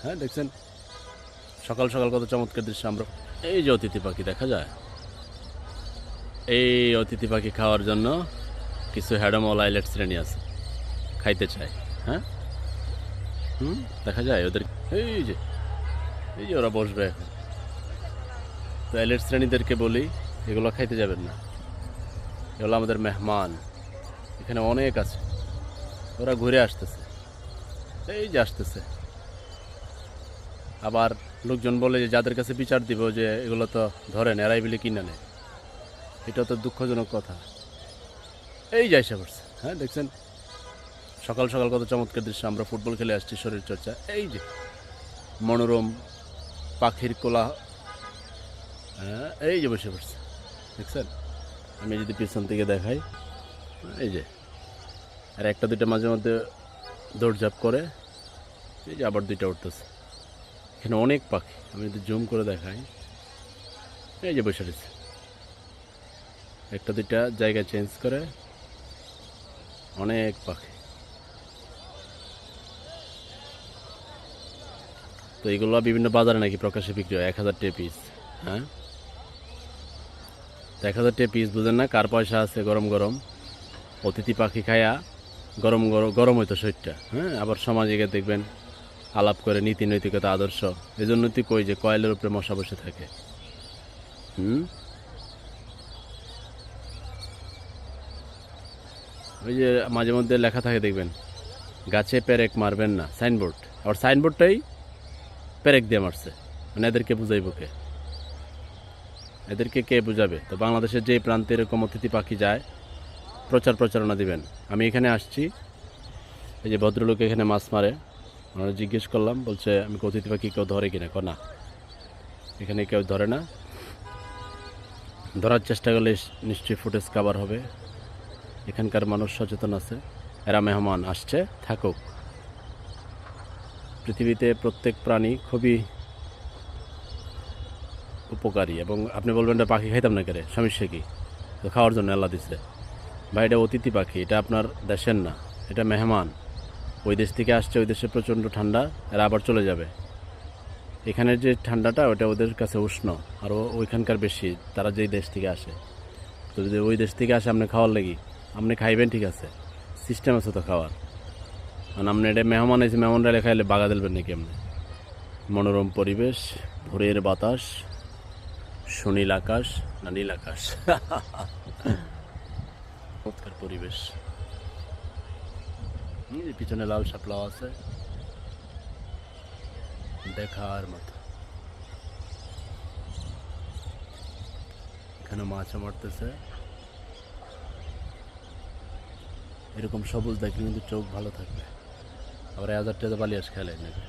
হ্যাঁ দেখছেন সকাল সকাল কত চমৎকার দৃশ্য। আমরা এই যে অতিথি পাখি দেখা যায়, এই অতিথি পাখি খাওয়ার জন্য কিছু হ্যাডমল আইলেট শ্রেণী আছে, খাইতে চায়। হ্যাঁ দেখা যায় ওদের, এই যে এই যে ওরা বসবে এখন। তো আইলেট শ্রেণীদেরকে বলি এগুলো খাইতে যাবেন না, এগুলো আমাদের মেহমান, এখানে অনেক আছে, ওরা ঘুরে আসতেছে, এই যে আসতেছে। আবার লোকজন বলে যে যাদের কাছে বিচার দিব যে এগুলো তো ধরেন এরাই বলে কিনে নেয়, এটা তো দুঃখজনক কথা। এই যে এসে পড়ছে, হ্যাঁ দেখছেন সকাল সকাল কত চমৎকার দৃশ্য। আমরা ফুটবল খেলে আসছি, শরীর চর্চা। এই যে মনোরম পাখির কোলা, হ্যাঁ এই যে বসে পড়ছে দেখছেন। আমি যদি পিছন থেকে দেখাই, এই যে আর একটা দুইটা মাঝে মধ্যে দৌড়ঝাঁপ করে, এই যে আবার দুইটা উঠতেছে। এখানে অনেক পাখি, আমি যদি জুম করে দেখাই, এই যে বসে রয়েছে, একটা দুইটা জায়গা চেঞ্জ করে অনেক পাখি। তো এগুলো বিভিন্ন বাজারে নাকি প্রকাশ্যে বিক্রি হয় 1000 টাকা পিস। হ্যাঁ 1000 টাকা পিস, বুঝেন না কার পয়সা আছে। গরম গরম অতিথি পাখি খায়া গরম গরম গরম হইতো শরীরটা। হ্যাঁ আবার সমাজে গিয়ে দেখবেন আলাপ করে নীতি নৈতিকতা আদর্শ, এই জন্য তুই কই যে কয়েলের উপরে মশা বসে থাকে। ওই যে মাঝে মধ্যে লেখা থাকে দেখবেন, গাছে পেরেক মারবেন না, সাইনবোর্ড। আবার সাইনবোর্ডটাই পেরেক দিয়ে মারছে, মানে এদেরকে বুঝাইব কে? এদেরকে কে বুঝাবে? তো বাংলাদেশের যেই প্রান্তে এরকম অতিথি পাখি যায়, প্রচারণা দিবেন। আমি এখানে আসছি, এই যে ভদ্রলোক এখানে মাছ মারে, আমরা জিজ্ঞেস করলাম, বলছে আমি অতিথি পাখি কেউ ধরে কিনা, না এখানে কেউ ধরে না, ধরার চেষ্টা করলে নিশ্চয়ই ফুটেজ কাভার হবে। এখানকার মানুষ সচেতন আছে, এরা মেহমান আসছে, থাকুক। পৃথিবীতে প্রত্যেক প্রাণী খুবই উপকারী, এবং আপনি বলবেন এটা পাখি খাইতাম না কেরে, সমস্যা কী? তো খাওয়ার জন্য আল্লাহ দিচ্ছে ভাই, এটা অতিথি পাখি, এটা আপনার দেশের না, এটা মেহমান। ওই দেশ থেকে আসছে, ওই দেশে প্রচণ্ড ঠান্ডা, এরা আবার চলে যাবে। এখানের যে ঠান্ডাটা ওটা ওদের কাছে উষ্ণ, আর ওইখানকার বেশি, তারা যেই দেশ থেকে আসে। তো যদি ওই দেশ থেকে আসে আপনি খাওয়ার লাগি, আপনি খাইবেন, ঠিক আছে, সিস্টেম আছে তো খাওয়ার। কারণ আপনি এটা মেহমান এসে মেহমানরা খাইলে বাগা দিলবেন নাকি আপনি? মনোরম পরিবেশ, ভোরের বাতাস, সুনীল আকাশ, না নীল আকাশ, চমৎকার পরিবেশ। পিছনে লাল শাপলাও আছে, দেখার মতো। এখানে মাছ মারতেছে, এরকম সবুজ দেখলে কিন্তু চোখ ভালো থাকবে। আবার 1000 টাকা বালিয়াস খেলে নাকি।